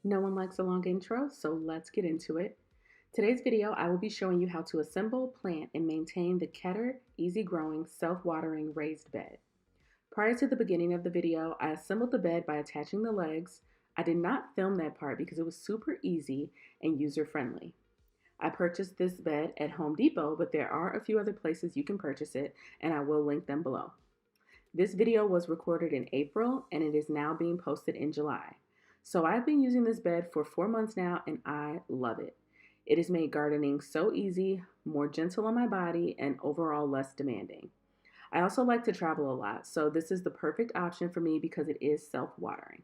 No one likes a long intro, so let's get into it. Today's video, I will be showing you how to assemble, plant, and maintain the Keter easy-growing, self-watering raised bed. Prior to the beginning of the video, I assembled the bed by attaching the legs. I did not film that part because it was super easy and user-friendly. I purchased this bed at Home Depot, but there are a few other places you can purchase it, and I will link them below. This video was recorded in April, and it is now being posted in July. So I've been using this bed for 4 months now, and I love it. It has made gardening so easy, more gentle on my body, and overall less demanding. I also like to travel a lot, so this is the perfect option for me because it is self-watering.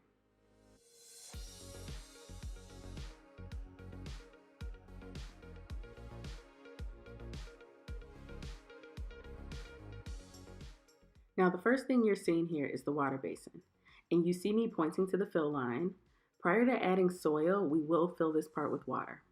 Now the first thing you're seeing here is the water basin, and you see me pointing to the fill line. Prior to adding soil, we will fill this part with water.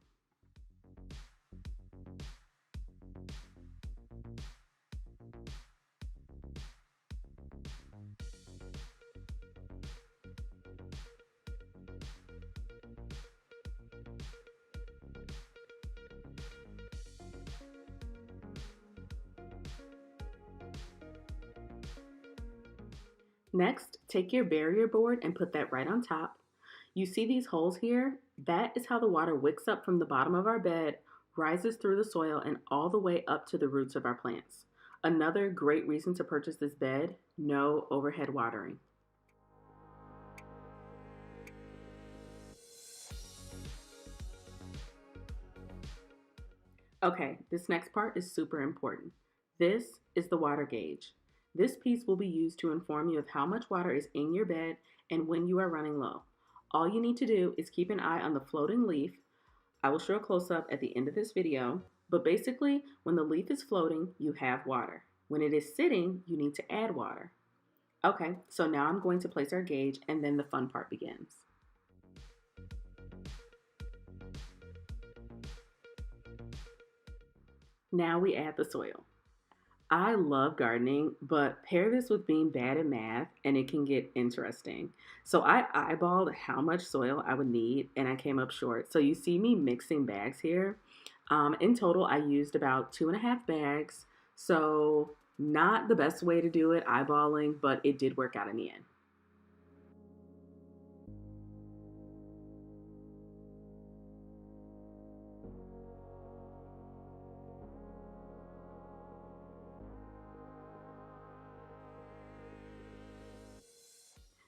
Next, take your barrier board and put that right on top. You see these holes here? That is how the water wicks up from the bottom of our bed, rises through the soil, and all the way up to the roots of our plants. Another great reason to purchase this bed: no overhead watering. Okay, this next part is super important. This is the water gauge. This piece will be used to inform you of how much water is in your bed and when you are running low. All you need to do is keep an eye on the floating leaf. I will show a close-up at the end of this video, but basically, when the leaf is floating, you have water. When it is sitting, you need to add water. Okay, so now I'm going to place our gauge and then the fun part begins. Now we add the soil. I love gardening, but pair this with being bad at math and it can get interesting. So I eyeballed how much soil I would need and I came up short. So you see me mixing bags here. In total, I used about 2.5 bags. So not the best way to do it, eyeballing, but it did work out in the end.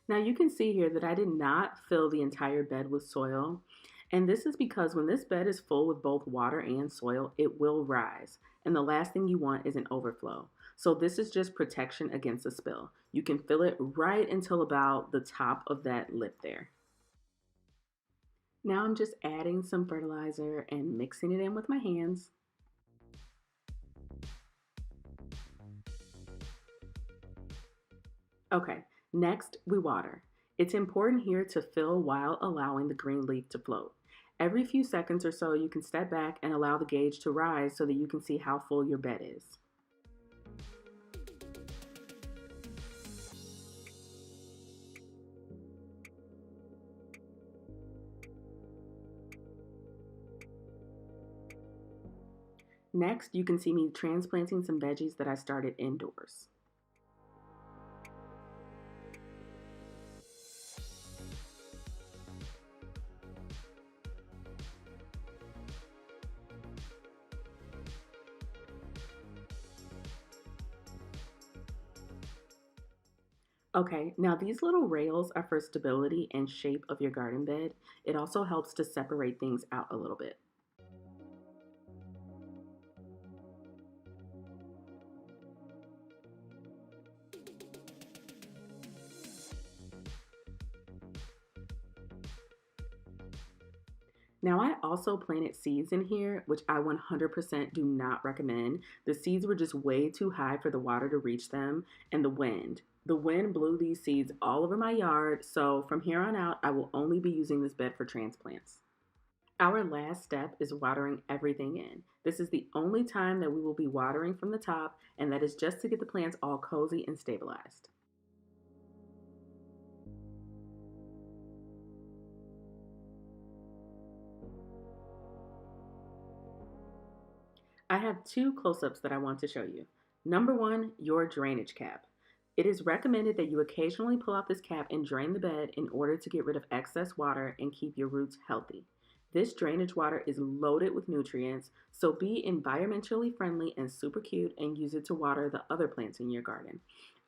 Now you can see here that I did not fill the entire bed with soil. And this is because when this bed is full with both water and soil, it will rise. And the last thing you want is an overflow. So this is just protection against a spill. You can fill it right until about the top of that lip there. Now I'm just adding some fertilizer and mixing it in with my hands. Okay, next we water. It's important here to fill while allowing the green leaf to float. Every few seconds or so, you can step back and allow the gauge to rise so that you can see how full your bed is. Next, you can see me transplanting some veggies that I started indoors. Okay, now these little rails are for stability and shape of your garden bed. It also helps to separate things out a little bit. Now I also planted seeds in here, which I 100% do not recommend. The seeds were just way too high for the water to reach them, and the wind. The wind blew these seeds all over my yard, so from here on out, I will only be using this bed for transplants. Our last step is watering everything in. This is the only time that we will be watering from the top, and that is just to get the plants all cozy and stabilized. I have two close-ups that I want to show you. Number one, your drainage cap. It is recommended that you occasionally pull out this cap and drain the bed in order to get rid of excess water and keep your roots healthy. This drainage water is loaded with nutrients, so be environmentally friendly and super cute and use it to water the other plants in your garden.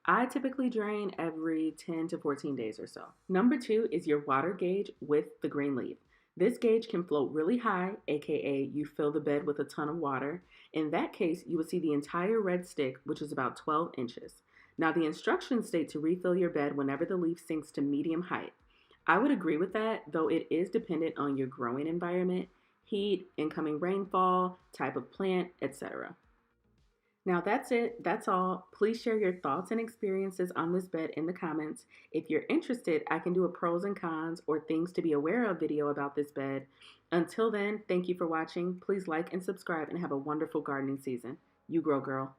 I typically drain every 10 to 14 days or so. Number two is your water gauge with the green leaf. This gauge can float really high, aka you fill the bed with a ton of water. In that case, you will see the entire red stick, which is about 12 inches. Now, the instructions state to refill your bed whenever the leaf sinks to medium height. I would agree with that, though it is dependent on your growing environment, heat, incoming rainfall, type of plant, etc. Now that's it, that's all. Please share your thoughts and experiences on this bed in the comments. If you're interested, I can do a pros and cons or things to be aware of video about this bed. Until then, thank you for watching. Please like and subscribe and have a wonderful gardening season. You grow, girl.